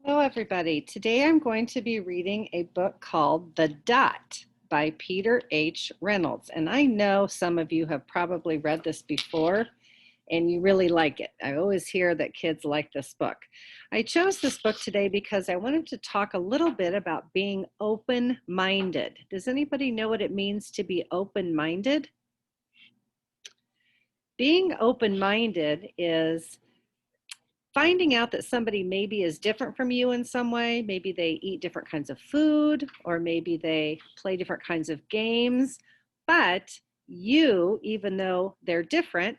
Hello, everybody. Today I'm going to be reading a book called The Dot by Peter H. Reynolds. And I know some of you have probably read this before and you really like it. I always hear that kids like this book. I chose this book today because I wanted to talk a little bit about being open-minded. Does anybody know what it means to be open-minded? Being open-minded is finding out that somebody maybe is different from you in some way. Maybe they eat different kinds of food, or maybe they play different kinds of games, but you, even though they're different,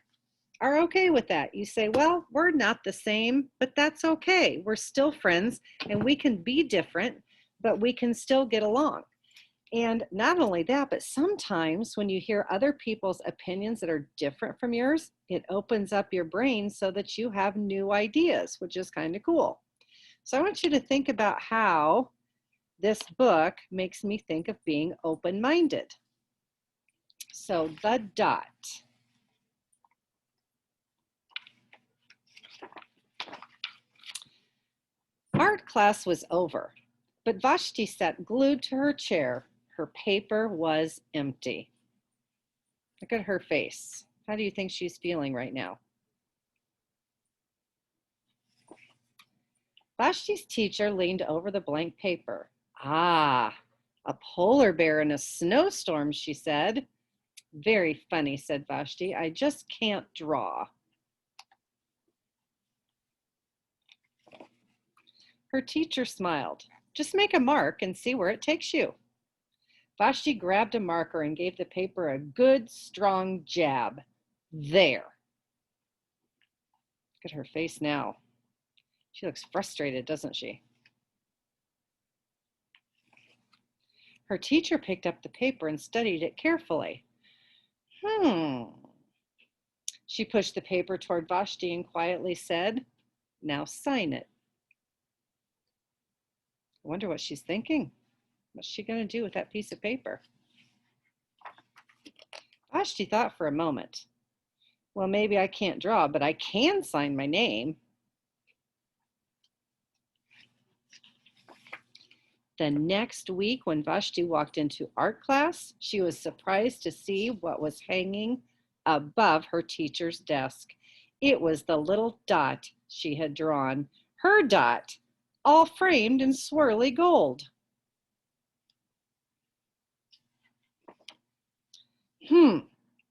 are okay with that. You say, well, we're not the same, but that's okay. We're still friends and we can be different, but we can still get along. And not only that, but sometimes when you hear other people's opinions that are different from yours, it opens up your brain so that you have new ideas, which is kind of cool. So I want you to think about how this book makes me think of being open-minded. So The Dot. Art class was over, but Vashti sat glued to her chair. Her paper was empty. Look at her face. How do you think she's feeling right now? Vashti's teacher leaned over the blank paper. Ah, a polar bear in a snowstorm, she said. Very funny, said Vashti. I just can't draw. Her teacher smiled. Just make a mark and see where it takes you. Vashti grabbed a marker and gave the paper a good, strong jab. There. Look at her face now. She looks frustrated, doesn't she? Her teacher picked up the paper and studied it carefully. She pushed the paper toward Vashti and quietly said, now sign it. I wonder what she's thinking. What's she going to do with that piece of paper? Vashti thought for a moment. Well, maybe I can't draw, but I can sign my name. The next week, when Vashti walked into art class, she was surprised to see what was hanging above her teacher's desk. It was the little dot she had drawn, her dot, all framed in swirly gold.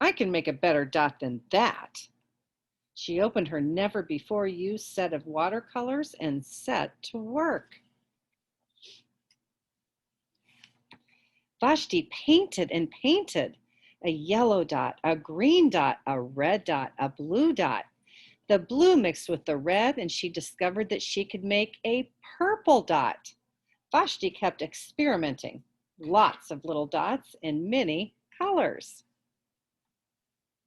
I can make a better dot than that. She opened her never-before-used set of watercolors and set to work. Vashti painted and painted. A yellow dot, a green dot, a red dot, a blue dot. The blue mixed with the red, and she discovered that she could make a purple dot. Vashti kept experimenting. Lots of little dots in many colors.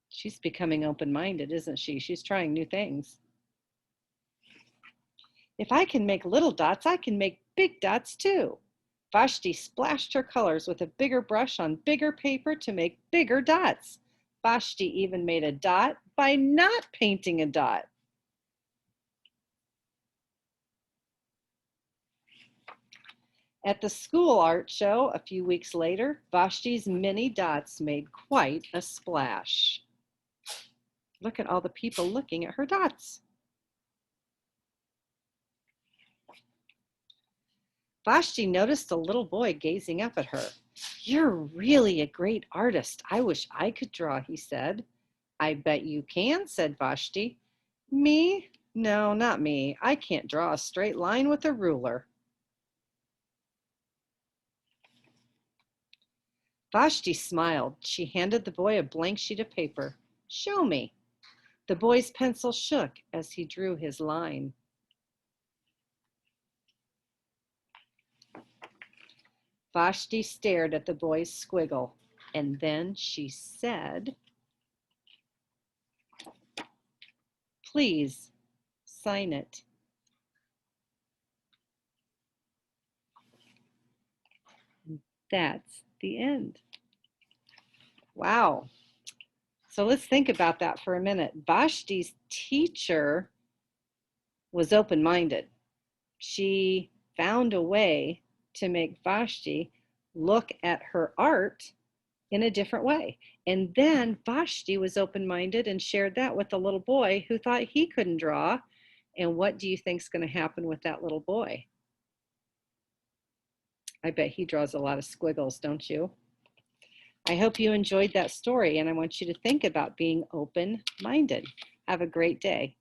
She's becoming open-minded, isn't she? She's trying new things. If I can make little dots, I can make big dots too. Vashti splashed her colors with a bigger brush on bigger paper to make bigger dots. Vashti even made a dot by not painting a dot. At the school art show a few weeks later, Vashti's mini dots made quite a splash. Look at all the people looking at her dots. Vashti noticed a little boy gazing up at her. You're really a great artist. I wish I could draw, he said. I bet you can, said Vashti. Me? No, not me. I can't draw a straight line with a ruler. Vashti smiled. She handed the boy a blank sheet of paper. Show me. The boy's pencil shook as he drew his line. Vashti stared at the boy's squiggle, and then she said, please sign it. That's the end. Wow. So let's think about that for a minute. Vashti's teacher was open-minded. she found a way to make Vashti look at her art in a different way. And then Vashti was open-minded and shared that with the little boy who thought he couldn't draw. And what do you think is going to happen with that little boy? I bet he draws a lot of squiggles, don't you? I hope you enjoyed that story, and I want you to think about being open-minded. Have a great day.